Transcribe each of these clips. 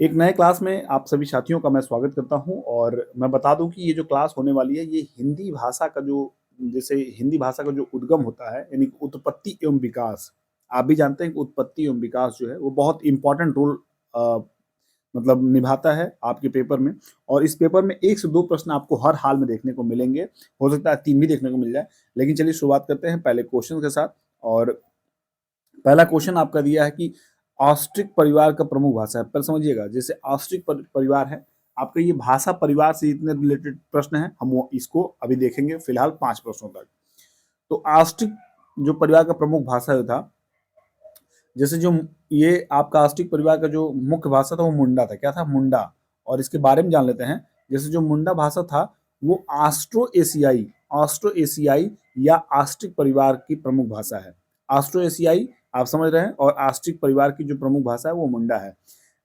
एक नए क्लास में आप सभी साथियों का मैं स्वागत करता हूं और मैं बता दूं कि ये जो क्लास होने वाली है ये हिंदी भाषा का जो जैसे हिंदी भाषा का जो उद्गम होता है यानी कि उत्पत्ति एवं विकास। आप भी जानते हैं कि उत्पत्ति एवं विकास जो है वो बहुत इंपॉर्टेंट रोल मतलब निभाता है आपके पेपर में। और इस पेपर में 1 से 2 प्रश्न आपको हर हाल में देखने को मिलेंगे। हो सकता है 3 भी देखने को मिल जाए। लेकिन चलिए शुरुआत करते हैं पहले क्वेश्चन के साथ। और पहला क्वेश्चन आपका दिया है कि ऑस्ट्रिक परिवार का प्रमुख भाषा है। पहले समझिएगा, जैसे ऑस्ट्रिक परिवार है, आपका ये भाषा परिवार से जितने रिलेटेड प्रश्न हैं हम वो इसको अभी देखेंगे फिलहाल 5 प्रश्नों तक। तो ऑस्ट्रिक जो परिवार का प्रमुख भाषा था, जैसे जो ये आपका ऑस्ट्रिक परिवार का जो मुख्य भाषा था वो मुंडा था। क्या था? मुंडा। और इसके बारे में जान लेते हैं। जैसे जो मुंडा भाषा था वो ऑस्ट्रो एशियाई या ऑस्ट्रिक परिवार की प्रमुख भाषा है। ऑस्ट्रो एशियाई आप समझ रहे हैं, और ऑस्ट्रिक परिवार की जो प्रमुख भाषा है वो मुंडा है,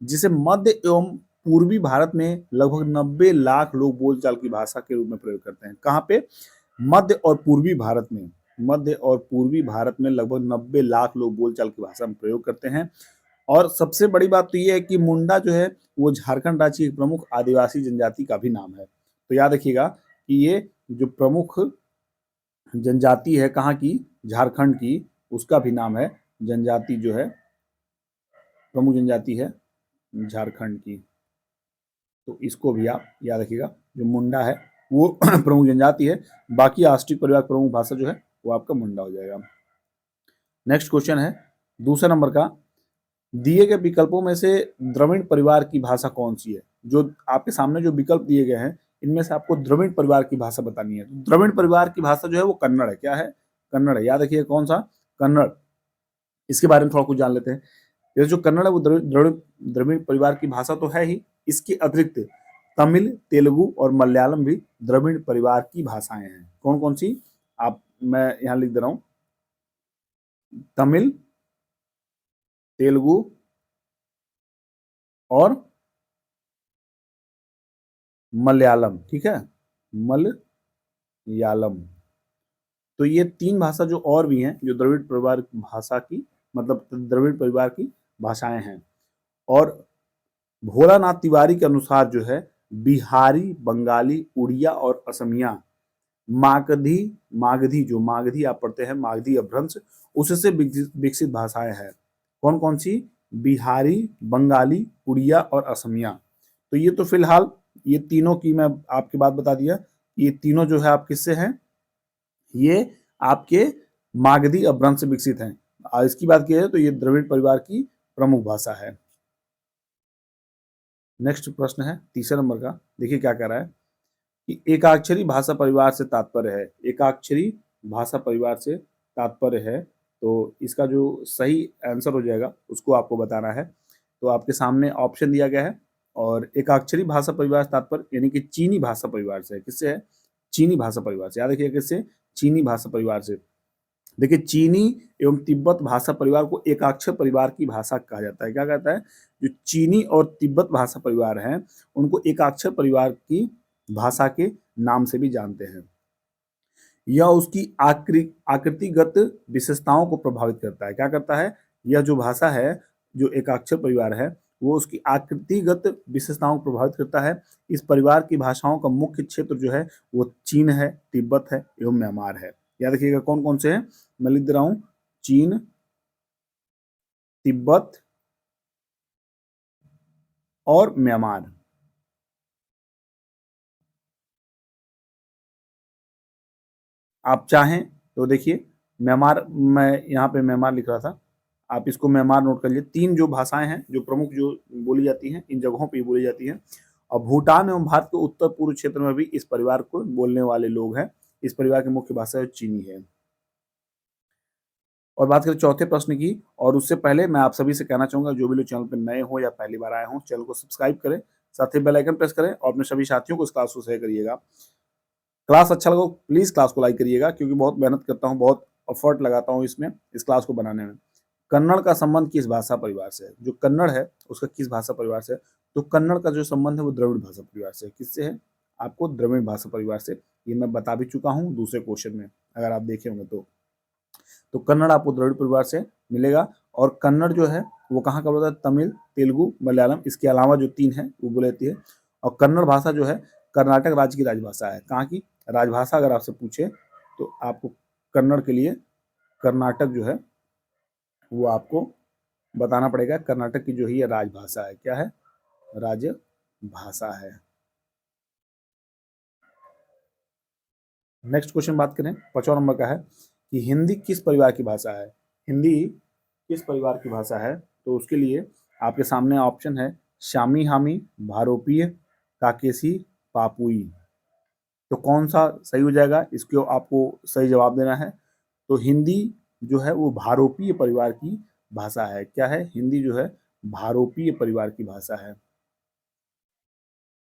जिसे मध्य एवं पूर्वी भारत में लगभग 90 लाख लोग बोलचाल की भाषा के रूप में प्रयोग करते हैं। कहाँ पे? मध्य और पूर्वी भारत में। मध्य और पूर्वी भारत में लगभग 90 लाख लोग बोलचाल की भाषा में प्रयोग करते हैं। और सबसे बड़ी बात तो ये है कि मुंडा जो है वो झारखंड राज्य की प्रमुख आदिवासी जनजाति का भी नाम है। तो याद रखिएगा कि ये जो प्रमुख जनजाति है कहाँ की? झारखंड की, उसका भी नाम है। जनजाति जो है, प्रमुख जनजाति है झारखंड की। तो इसको भी आप याद रखिएगा। जो मुंडा है वो प्रमुख जनजाति है। बाकी ऑस्ट्रिक परिवार प्रमुख भाषा जो है वो आपका मुंडा हो जाएगा। नेक्स्ट क्वेश्चन है दूसरा नंबर का, दिए गए विकल्पों में से द्रविड़ परिवार की भाषा कौन सी है? जो आपके सामने जो विकल्प दिए गए हैं इनमें से आपको द्रविड़ परिवार की भाषा बतानी है। तो द्रविड़ परिवार की भाषा जो है वो कन्नड़ है। क्या है? कन्नड़ है। याद रखिए कौन सा? कन्नड़। इसके बारे में थोड़ा कुछ जान लेते हैं। ये जो कन्नड़ है वो द्रविड़ परिवार की भाषा तो है ही, इसके अतिरिक्त तमिल, तेलुगु और मलयालम भी द्रविड़ परिवार की भाषाएं हैं। कौन कौन सी? आप मैं यहाँ लिख दे रहा हूँ। तमिल, तेलुगु और मलयालम। ठीक है, मलयालम। तो ये 3 भाषा जो और भी हैं जो द्रविड़ परिवार भाषा की मतलब द्रविड़ परिवार की भाषाएं हैं। और भोलानाथ तिवारी के अनुसार जो है बिहारी, बंगाली, उड़िया और असमिया मागधी मागधी जो मागधी आप पढ़ते हैं, मागधी अपभ्रंश, उससे विकसित भाषाएं हैं। कौन कौन सी? बिहारी, बंगाली, उड़िया और असमिया। तो ये तो फिलहाल ये तीनों की मैं आपकी बात बता दिया। ये तीनों जो है आप किससे हैं? ये आपके मागधी अपभ्रंश से विकसित हैं। इसकी बात की जाए तो ये द्रविड़ परिवार की प्रमुख भाषा है। नेक्स्ट प्रश्न है तीसरे नंबर का। देखिए क्या कह रहा है कि एकाक्षरी भाषा परिवार से तात्पर्य है। एकाक्षरी भाषा परिवार से तात्पर्य है। तो इसका जो सही आंसर हो जाएगा उसको आपको बताना है। तो आपके सामने ऑप्शन दिया गया है। और एकाक्षरी भाषा परिवार से तात्पर्य यानी कि चीनी भाषा परिवार से है। किससे है? चीनी भाषा परिवार से। याद रखिए किससे? चीनी भाषा परिवार से। देखिए चीनी एवं तिब्बत भाषा परिवार को एकाक्षर परिवार की भाषा कहा जाता है। क्या कहता है? जो चीनी और तिब्बत भाषा परिवार हैं उनको एकाक्षर परिवार की भाषा के नाम से भी जानते हैं। यह उसकी आकृतिगत विशेषताओं को प्रभावित करता है। क्या करता है? यह जो भाषा है, जो एकाक्षर परिवार है, वो उसकी आकृतिगत विशेषताओं को प्रभावित करता है। इस परिवार की भाषाओं का मुख्य क्षेत्र जो है वो चीन है, तिब्बत है एवं म्यांमार है। याद रखिएगा कौन कौन से हैं, मैं लिख दे रहा हूँ। चीन, तिब्बत और म्यांमार। आप चाहें तो देखिए म्यांमार, मैं यहाँ पे म्यांमार लिख रहा था, आप इसको म्यांमार नोट कर लीजिए। 3 जो भाषाएं हैं जो प्रमुख जो बोली जाती हैं इन जगहों पे बोली जाती हैं। और भूटान एवं भारत के उत्तर पूर्व क्षेत्र में भी इस परिवार को बोलने वाले लोग हैं। इस परिवार की मुख्य भाषा चीनी है। और बात करें चौथे प्रश्न की, और उससे पहले मैं आप सभी से कहना चाहूंगा जो भी लोग चैनल पर नए हो या पहली बार आए हों, चैनल को सब्सक्राइब करें, साथ ही बेल आइकन प्रेस करें और अपने सभी साथियों को इस क्लास को शेयर करिएगा। क्लास अच्छा लगा प्लीज क्लास को लाइक करिएगा, क्योंकि बहुत मेहनत करता हूँ, बहुत एफर्ट लगाता हूँ इसमें, इस क्लास को बनाने में। कन्नड़ का संबंध किस भाषा परिवार से है? जो कन्नड़ है उसका किस भाषा परिवार से है? तो कन्नड़ का जो संबंध है वो द्रविड़ भाषा परिवार से है। किससे है? आपको द्रविड़ भाषा परिवार से। ये मैं बता भी चुका हूँ दूसरे क्वेश्चन में, अगर आप देखे होंगे तो कन्नड़ आपको द्रविड़ परिवार से मिलेगा। और कन्नड़ जो है वो कहाँ का बोला जाता है? तमिल, तेलुगु, मलयालम, इसके अलावा जो 3 हैं वो बोली जाती है। और कन्नड़ भाषा जो है कर्नाटक राज्य की राजभाषा है। कहाँ की राजभाषा अगर आपसे पूछे तो आपको कन्नड़ के लिए कर्नाटक जो है वो आपको बताना पड़ेगा। कर्नाटक की जो ही राजभाषा है, क्या है? राजभाषा है। नेक्स्ट क्वेश्चन बात करें, 5वां नंबर का है कि हिंदी किस परिवार की भाषा है? हिंदी किस परिवार की भाषा है? तो उसके लिए आपके सामने ऑप्शन है शामी हामी, भारोपीय, काकेसी, पापुई। तो कौन सा सही हो जाएगा, इसको आपको सही जवाब देना है। तो हिंदी जो है वो भारोपीय परिवार की भाषा है। क्या है? हिंदी जो है भारोपीय परिवार की भाषा है।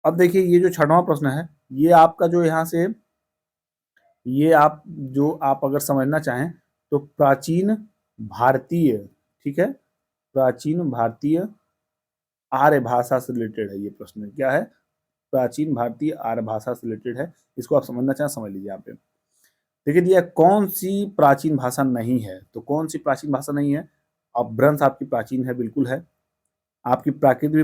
अब देखिए ये जो 6वां प्रश्न है, ये आपका जो यहाँ से ये आप अगर समझना चाहें तो प्राचीन भारतीय, ठीक है, प्राचीन भारतीय आर्य भाषा से रिलेटेड है ये प्रश्न। क्या है? प्राचीन भारतीय आर्य भाषा से रिलेटेड है। इसको आप समझना चाहें समझ लीजिए यहाँ पे। देखिए दिया कौन सी प्राचीन भाषा नहीं है, तो कौन सी प्राचीन भाषा नहीं है? अपभ्रंश आपकी प्राचीन है, बिल्कुल है। आपकी प्राकृत भी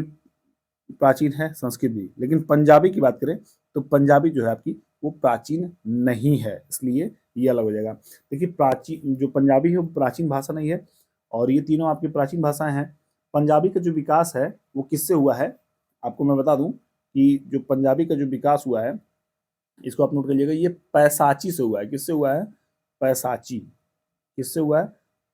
प्राचीन है, संस्कृत भी। लेकिन पंजाबी की बात करें तो पंजाबी जो है आपकी वो प्राचीन नहीं है, इसलिए ये अलग हो जाएगा। देखिए प्राचीन जो पंजाबी है वो प्राचीन भाषा नहीं है, और ये तीनों आपकी प्राचीन भाषाएं हैं। पंजाबी का जो विकास है वो किससे हुआ है? आपको मैं बता दूं कि जो पंजाबी का जो विकास हुआ है, इसको आप नोट कर लीजिएगा, ये पैसाची से हुआ है। किससे हुआ है? पैसाची। किससे हुआ है?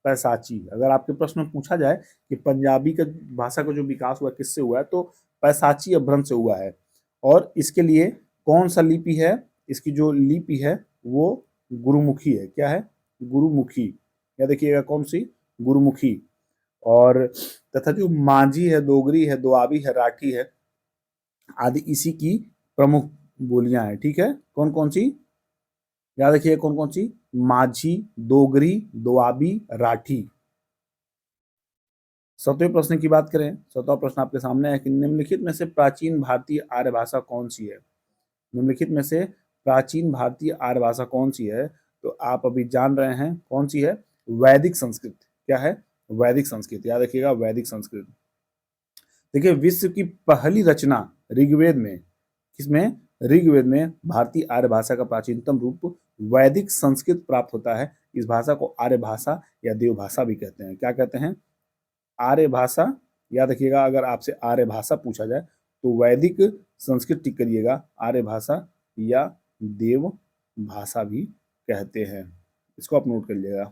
पैसाची। अगर आपके प्रश्न में पूछा जाए कि पंजाबी का भाषा का जो विकास हुआ किससे हुआ है, तो पैसाची अपभ्रंश से हुआ है। और इसके लिए कौन सा लिपि है? इसकी जो लिपि है वो गुरुमुखी है। क्या है? गुरुमुखी। या देखिएगा कौन सी? गुरुमुखी। और तथा जो मांझी है, डोगरी है, दोआबी है, राठी है, आदि इसी की प्रमुख बोलियां हैं। ठीक है, कौन कौन सी? याद रखिए कौन कौन सी? माझी, डोगरी, दोआबी, राठी। 7वें प्रश्न की बात करें, 7वां प्रश्न आपके सामने है कि निम्नलिखित में से प्राचीन भारतीय आर्य भाषा कौन सी है? निम्नलिखित में से प्राचीन भारतीय आर्य भाषा कौन सी है? तो आप अभी जान रहे हैं कौन सी है? वैदिक संस्कृत। क्या है? वैदिक संस्कृत। याद रखिएगा वैदिक संस्कृत। देखिए विश्व की पहली रचना ऋग्वेद में, किसमें? ऋग्वेद में भारतीय आर्य भाषा का प्राचीनतम रूप वैदिक संस्कृत प्राप्त होता है। इस भाषा को आर्य भाषा या देव भाषा भी कहते हैं। क्या कहते हैं? आर्य भाषा। याद रखिएगा अगर आपसे आर्य भाषा पूछा जाए तो वैदिक संस्कृत टिक करिएगा, आर्य भाषा या देव भाषा भी कहते हैं। इसको आप नोट कर लीजिएगा।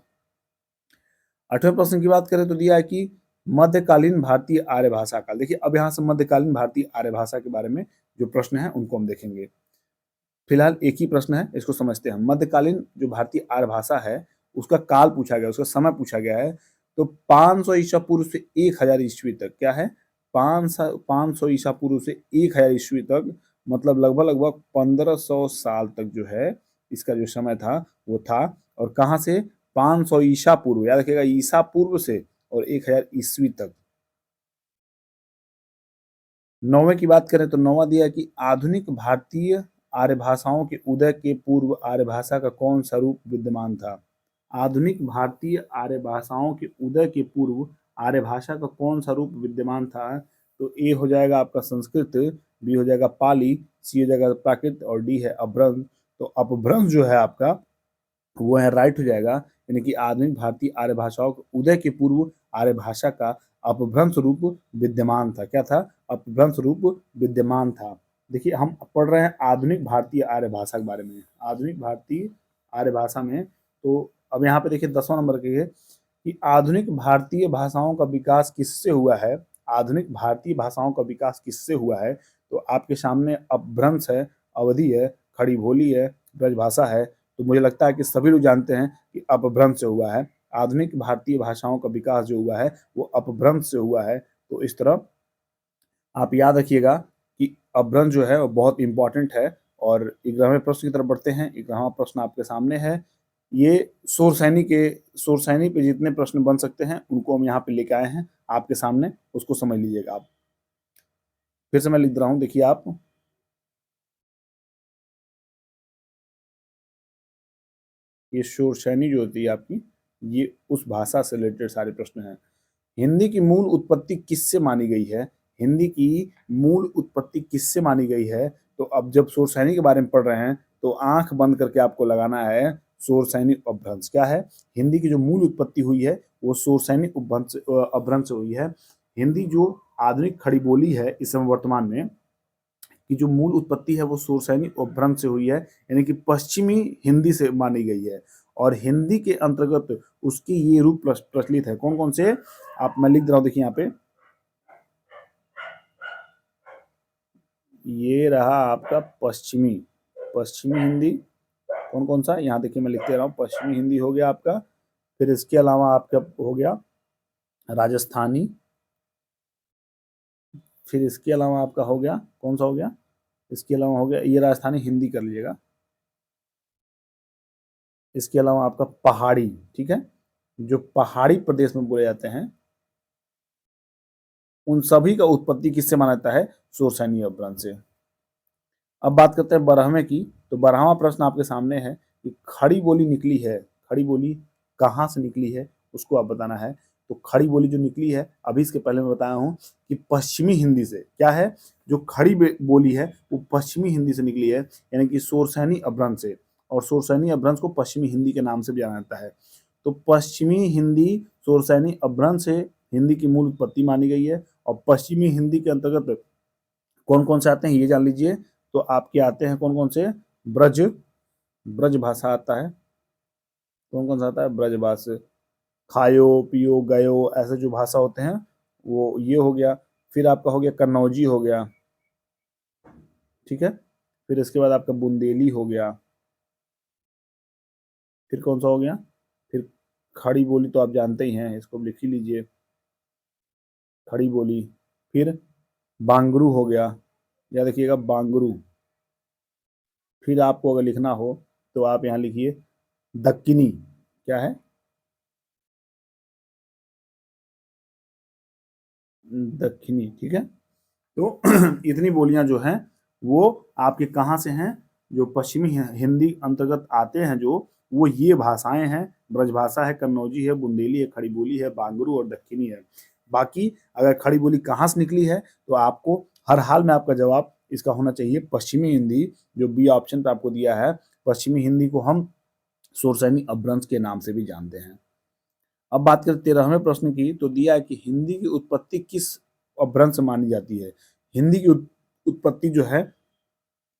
8वें प्रश्न की बात करें तो दिया है कि मध्यकालीन भारतीय आर्य भाषा काल। देखिए अब यहाँ से मध्यकालीन भारतीय आर्य भाषा के बारे में जो प्रश्न है उनको हम देखेंगे। फिलहाल एक ही प्रश्न है, इसको समझते हैं। मध्यकालीन जो भारतीय आर्य भाषा है उसका काल पूछा गया, उसका समय पूछा गया है। तो 500 ईसा पूर्व से 1000 ईस्वी तक। क्या है? 500 ईसा पूर्व से 1000 ईस्वी तक, मतलब लगभग लगभग 1500 साल तक जो है इसका जो समय था वो था। और कहाँ से? 500 ईसा पूर्व, याद रखिएगा ईसा पूर्व से, और 1000 ईस्वी तक। 9वें की बात करें तो 9वां दिया है कि आधुनिक भारतीय आर्य भाषाओं के उदय के पूर्व आर्य भाषा का कौन सा रूप विद्यमान था? आधुनिक भारतीय आर्य भाषाओं के उदय के पूर्व आर्य भाषा का कौन सा रूप विद्यमान था? तो ए हो जाएगा आपका संस्कृत, बी हो जाएगा पाली, सी हो जाएगा प्राकृत, और डी है अपभ्रंश। तो अपभ्रंश जो है आपका वो है राइट हो जाएगा। यानी कि आधुनिक भारतीय आर्य भाषाओं के उदय के पूर्व आर्य भाषा का अपभ्रंश रूप विद्यमान था। क्या था? अपभ्रंश रूप विद्यमान था। देखिए हम पढ़ रहे हैं आधुनिक भारतीय आर्य भाषा के बारे में, आधुनिक भारतीय आर्य भाषा में। तो अब यहाँ पे देखिए 10वां नंबर के कि आधुनिक भारतीय भाषाओं का विकास किससे हुआ है? आधुनिक भारतीय भाषाओं का विकास किससे हुआ है? तो आपके सामने अपभ्रंश है, अवधि है, खड़ी बोली है, ब्रजभाषा है। तो मुझे लगता है कि सभी लोग जानते हैं कि अपभ्रंश से हुआ है। आधुनिक भारतीय भाषाओं का विकास जो हुआ है वो अपभ्रंश से हुआ है। तो इस तरह आप याद रखिएगा कि अपभ्रंश जो है वो बहुत इंपॉर्टेंट है। और 11वें प्रश्न की तरफ बढ़ते हैं। 11वां प्रश्न आपके सामने है। ये सोर सैनी पे जितने प्रश्न बन सकते हैं उनको हम यहाँ पे लेके आए हैं आपके सामने, उसको समझ लीजिएगा आप। फिर से मैं लिख रहा हूँ, देखिए आप, ये शोर शैनी जो होती है आपकी, ये उस भाषा से रिलेटेड सारे प्रश्न हैं। हिंदी की मूल उत्पत्ति किससे मानी गई है? हिंदी की मूल उत्पत्ति किससे मानी गई है? तो अब जब शोरसैनी के बारे में पढ़ रहे हैं तो आंख बंद करके आपको लगाना है शोरसैनी अपभ्रंश। क्या है? हिंदी की जो मूल उत्पत्ति हुई है वो शोरसैनी अपभ्रंश से हुई है। हिंदी जो आधुनिक खड़ी बोली है इस समय वर्तमान में की जो मूल उत्पत्ति है वो शोरसैनी अपभ्रंश से हुई है, यानी कि पश्चिमी हिंदी से मानी गई है। और हिंदी के अंतर्गत उसके ये रूप प्रचलित है। कौन कौन से? आप मैं लिख दे रहा हूँ, देखिए यहाँ पे ये रहा आपका पश्चिमी पश्चिमी हिंदी। कौन कौन सा? यहाँ देखिए मैं लिखते रहा हूँ। पश्चिमी हिंदी हो गया आपका। फिर इसके अलावा आपका हो गया राजस्थानी। फिर इसके अलावा आपका हो गया कौन सा हो गया? इसके अलावा हो गया ये राजस्थानी हिंदी कर लीजिएगा। इसके अलावा आपका पहाड़ी, ठीक है, जो पहाड़ी प्रदेश में बोले जाते हैं उन सभी का उत्पत्ति किससे माना जाता है? शोरसैनी अपभ्रंश से। अब बात करते हैं बारहवें की। तो बारहवां प्रश्न आपके सामने है कि खड़ी बोली निकली है, खड़ी बोली कहाँ से निकली है उसको आप बताना है। तो खड़ी बोली जो निकली है अभी इसके पहले मैं बताया हूँ कि पश्चिमी हिंदी से। क्या है? जो खड़ी बोली है वो पश्चिमी हिंदी से निकली है, यानी कि शोरसैनी अपभ्रंश से। और शोरसैनी अपभ्रंश को पश्चिमी हिंदी के नाम से भी जाना जाता है। तो पश्चिमी हिंदी शोरसैनी अपभ्रंश से हिंदी की मूल उत्पत्ति मानी गई है। और पश्चिमी हिंदी के अंतर्गत कौन कौन से आते हैं ये जान लीजिए। तो आपके आते हैं कौन कौन से? ब्रज, ब्रज भाषा आता है। कौन कौन सा आता है? ब्रज भाषा। खायो पियो गयो ऐसे जो भाषा होते हैं वो ये हो गया। फिर आपका हो गया कन्नौजी हो गया, ठीक है। फिर इसके बाद आपका बुंदेली हो गया। फिर कौन सा हो गया? फिर खड़ी बोली तो आप जानते ही हैं, इसको लिख ही लीजिए, खड़ी बोली। फिर बांगरू हो गया, या देखिएगा बांगरू। फिर आपको अगर लिखना हो तो आप यहाँ लिखिए दक्किनी। क्या है? दक्षिणी, ठीक है। तो इतनी बोलियां जो हैं वो आपके कहाँ से हैं? जो पश्चिमी हिंदी अंतर्गत आते हैं जो, वो ये भाषाएं हैं। ब्रजभाषा है, कन्नौजी है, बुंदेली है, खड़ी बोली है, बांगरू और दक्खनी है। बाकी अगर खड़ी बोली कहाँ से निकली है तो आपको हर हाल में आपका जवाब इसका होना चाहिए पश्चिमी हिंदी। जो बी ऑप्शन पे आपको दिया है, पश्चिमी हिंदी को हम शोरसैनी अपभ्रंश के नाम से भी जानते हैं। अब बात करें 13वें प्रश्न की। तो दिया है कि हिंदी की उत्पत्ति किस अपभ्रंश से मानी जाती है? हिंदी की उत्पत्ति जो है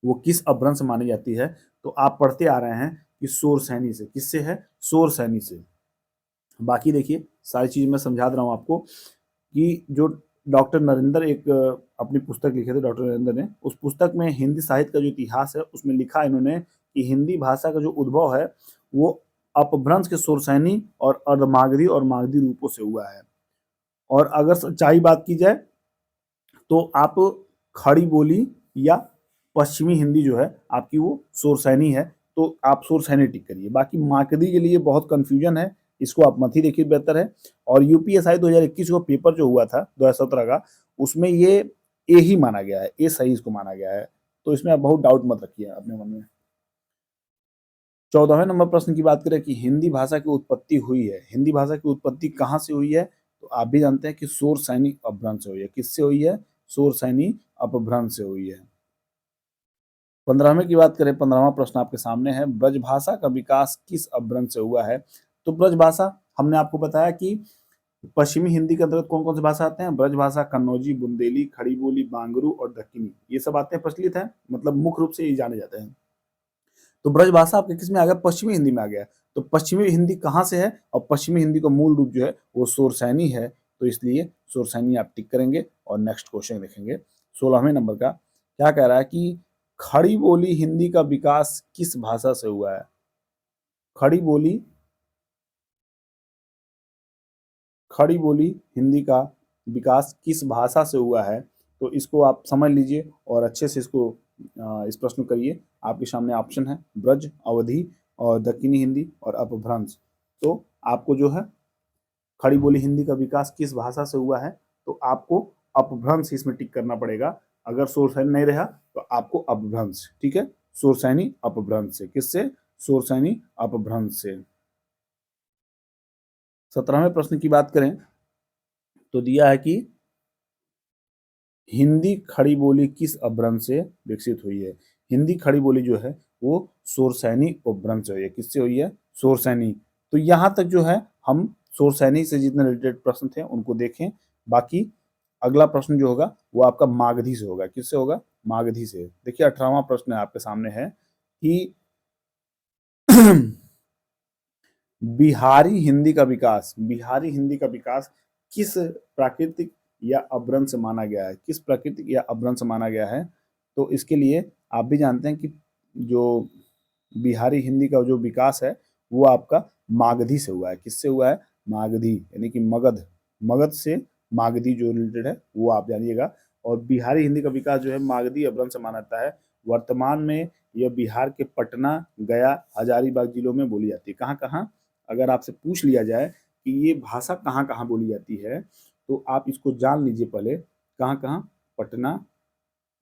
वो किस अपभ्रंश से मानी जाती है? तो आप पढ़ते आ रहे हैं कि शोरसैनी से। किससे है? शोरसैनी से। बाकी देखिए सारी चीज मैं समझा दे रहा हूँ आपको कि जो डॉक्टर नरेंद्र एक अपनी पुस्तक लिखे थे डॉक्टर नरेंद्र ने, उस पुस्तक में हिंदी साहित्य का जो इतिहास है उसमें लिखा इन्होंने कि हिंदी भाषा का जो उद्भव है वो अपभ्रंश के शोरसैनी और अर्धमागधी और मागधी रूपों से हुआ है। और अगर सच्चाई बात की जाए तो आप खड़ी बोली या पश्चिमी हिंदी जो है आपकी वो शोरसैनी है, तो आप शोरसैनी टिक करिए। बाकी माकदी के लिए बहुत कंफ्यूजन है, इसको आप मत ही देखिए, बेहतर है। और यूपीएसआई 2021 का पेपर जो हुआ था 2017 का, उसमें ये ए ही माना गया है, ए सही इसको माना गया है। तो इसमें आप बहुत डाउट मत रखिए अपने मन में। 14वें नंबर प्रश्न की बात करें कि हिंदी भाषा की उत्पत्ति हुई है, हिंदी भाषा की उत्पत्ति कहाँ से हुई है? तो आप भी जानते हैं कि शोरसैनी अपभ्रंश से हुई है। किससे हुई है? शोरसैनी अपभ्रंश से हुई है। 15वें की बात करें, 15वां प्रश्न आपके सामने है, ब्रजभाषा का विकास किस अपभ्रंश से हुआ है? तो ब्रजभाषा हमने आपको बताया कि पश्चिमी हिंदी के अंतर्गत कौन कौन से भाषा आते हैं? ब्रजभाषा, कन्नौजी, बुंदेली, खड़ी बोली, बांगरू और दक्कनी, ये सब आते हैं, प्रचलित है, मतलब मुख्य रूप से ये जाने जाते हैं। तो ब्रजभाषा आपके किस में आ गया? पश्चिमी हिंदी में आ गया। तो पश्चिमी हिंदी कहाँ से है? और पश्चिमी हिंदी का मूल रूप जो है वो शोरसैनी है, तो इसलिए शोरसैनी आप टिक करेंगे। और नेक्स्ट क्वेश्चन देखेंगे 16वें नंबर का। क्या कह रहा है कि खड़ी बोली हिंदी का विकास किस भाषा से हुआ है? खड़ी बोली, खड़ी बोली हिंदी का विकास किस भाषा से हुआ है? तो इसको आप समझ लीजिए और अच्छे से इसको इस प्रश्न को करिए। आपके सामने ऑप्शन है ब्रज, अवधी और दक्कनी हिंदी और अपभ्रंश। तो आपको जो है खड़ी बोली हिंदी का विकास किस भाषा से हुआ है, तो आपको अपभ्रंश इसमें टिक करना पड़ेगा। अगर शोरसैनी नहीं रहा तो आपको अपभ्रंश, ठीक है। शोरसैनी अपभ्रंश से। किससे? शोरसैनी अपभ्रंश से। 17वें प्रश्न की बात करें तो दिया है कि हिंदी खड़ी बोली किस अपभ्रंश से विकसित हुई है। हिंदी खड़ी बोली जो है वो शोरसैनी उपभ्रंश से हुई है। किससे हुई है? शोरसैनी। तो यहाँ तक जो है हम शोरसैनी से जितने रिलेटेड प्रश्न थे उनको देखें। बाकी अगला प्रश्न जो होगा वो आपका मागधी से होगा। किससे होगा? मागधी से। देखिए 18वां प्रश्न आपके सामने है कि बिहारी हिंदी का विकास किस प्राकृतिक या अपभ्रंश से माना गया है? किस प्राकृतिक या अपभ्रंश से माना गया है? तो इसके लिए आप भी जानते हैं कि जो बिहारी हिंदी का जो विकास है वो आपका मागधी से हुआ है। किससे हुआ है? मागधी, यानी कि मगध। मगध से मागधी जो रिलेटेड है वो आप जानिएगा। और बिहारी हिंदी का विकास जो है मागधी अपभ्रंश से माना जाता है। वर्तमान में यह बिहार के पटना, गया, हजारीबाग जिलों में बोली जाती है। कहाँ कहाँ? अगर आपसे पूछ लिया जाए कि ये भाषा कहाँ कहाँ बोली जाती है तो आप इसको जान लीजिए पहले। कहाँ कहाँ? पटना,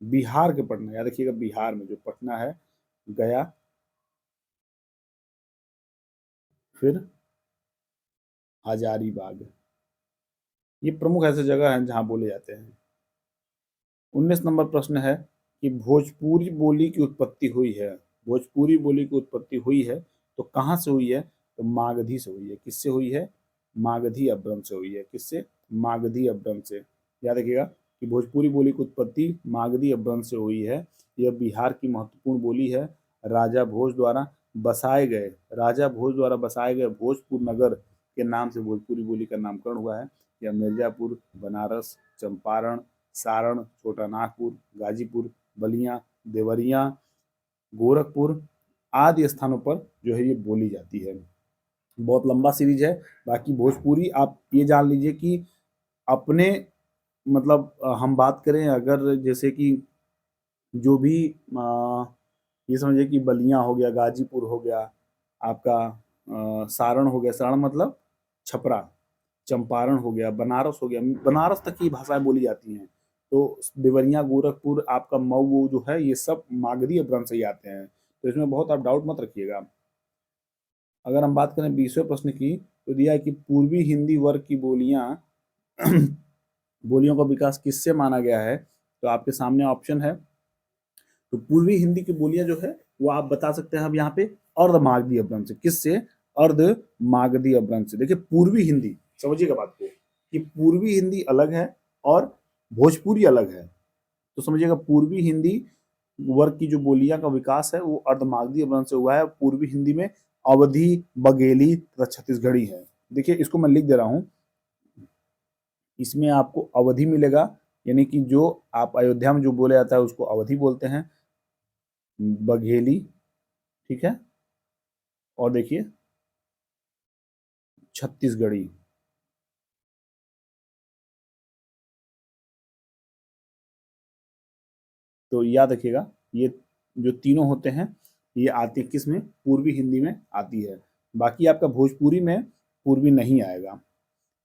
बिहार के पटना, याद रखिएगा बिहार में जो पटना है, गया, फिर हजारीबाग। ये प्रमुख ऐसे जगह हैं जहाँ बोले जाते हैं। 19 नंबर प्रश्न है कि भोजपुरी बोली की उत्पत्ति हुई है। भोजपुरी बोली की उत्पत्ति हुई है तो कहाँ से हुई है? तो मागधी से हुई है। किससे हुई है? मागधी अपभ्रंश से हुई है। किससे? मागधी अपभ्रंश से। याद रखिएगा कि भोजपुरी बोली की उत्पत्ति मागधी अपभ्रंश से हुई है। यह बिहार की महत्वपूर्ण बोली है। राजा भोज द्वारा बसाए गए भोजपुर नगर के नाम से भोजपुरी बोली का नामकरण हुआ है। यह मिर्जापुर, बनारस, चंपारण, सारण, छोटा नागपुर, गाजीपुर, बलिया, देवरिया, गोरखपुर आदि स्थानों पर जो है ये बोली जाती है। बहुत लंबा सीरीज है। बाकी भोजपुरी आप ये जान लीजिए कि अपने मतलब हम बात करें अगर जैसे कि जो भी ये समझिए कि बलिया हो गया, गाजीपुर हो गया, आपका सारण हो गया, सारण मतलब छपरा, चंपारण हो गया, बनारस हो गया, बनारस तक की भाषाएं बोली जाती हैं। तो देवरिया, गोरखपुर, आपका मऊ जो है ये सब मागधी अपभ्रंश से ही आते हैं। तो इसमें बहुत आप डाउट मत रखिएगा। अगर हम बात करें 20वें प्रश्न की तो दिया है कि पूर्वी हिंदी वर्ग की बोलियों का विकास किससे माना गया है? तो आपके सामने ऑप्शन है। तो पूर्वी हिंदी की बोलियां जो है वो आप बता सकते हैं अब यहाँ पे अर्ध मागधी अपभ्रंश से। किससे? अर्ध मागधी अपभ्रंश से। देखिए पूर्वी हिंदी, समझिएगा बात को कि पूर्वी हिंदी अलग है और भोजपुरी अलग है। तो समझिएगा पूर्वी हिंदी वर्ग की जो बोलियां का विकास है वो अर्धमागधी अपभ्रंश से हुआ है। पूर्वी हिंदी में अवधी, बघेली तथा छत्तीसगढ़ी है। देखिए इसको मैं लिख दे रहा हूँ। इसमें आपको अवधि मिलेगा, यानी कि जो आप अयोध्या में जो बोला जाता है उसको अवधि बोलते हैं। बघेली, ठीक है, और देखिए छत्तीसगढ़ी। तो याद रखिएगा ये जो तीनों होते हैं ये आती है किस में? पूर्वी हिंदी में आती है। बाकी आपका भोजपुरी में पूर्वी नहीं आएगा।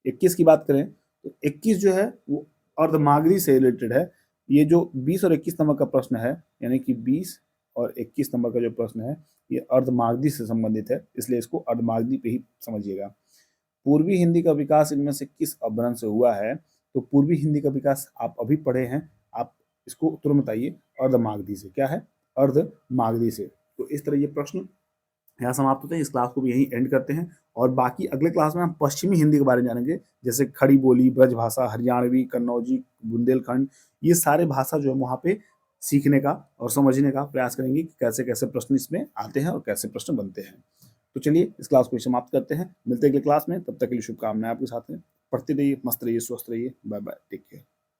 21 की बात करें तो 21 जो है वो अर्धमागधी से रिलेटेड है। ये जो 20 और 21 नंबर का प्रश्न है, यानी कि 20 और 21 नंबर का जो प्रश्न है ये अर्धमागधी से संबंधित है, इसलिए इसको अर्धमागधी पे ही समझिएगा। पूर्वी हिंदी का विकास इनमें से किस अपभ्रंश से हुआ है? तो पूर्वी हिंदी का विकास आप अभी पढ़े हैं, आप इसको तुरंत बताइए। अर्धमागधी से। क्या है? अर्धमागधी से। तो इस तरह ये प्रश्न यहाँ समाप्त होते हैं। इस क्लास को भी यहीं एंड करते हैं और बाकी अगले क्लास में हम पश्चिमी हिंदी के बारे में जानेंगे, जैसे खड़ी बोली, ब्रजभाषा, हरियाणवी, कन्नौजी, बुंदेलखंड। ये सारे भाषा जो है वहाँ पे सीखने का और समझने का प्रयास करेंगे कि कैसे कैसे प्रश्न इसमें आते हैं और कैसे प्रश्न बनते हैं। तो चलिए इस क्लास को समाप्त करते हैं। मिलते हैं अगले क्लास में, तब तक के लिए शुभकामनाएं आपके साथ हैं। पढ़ते रहिए, मस्त रहिए, स्वस्थ रहिए। Bye bye, take care.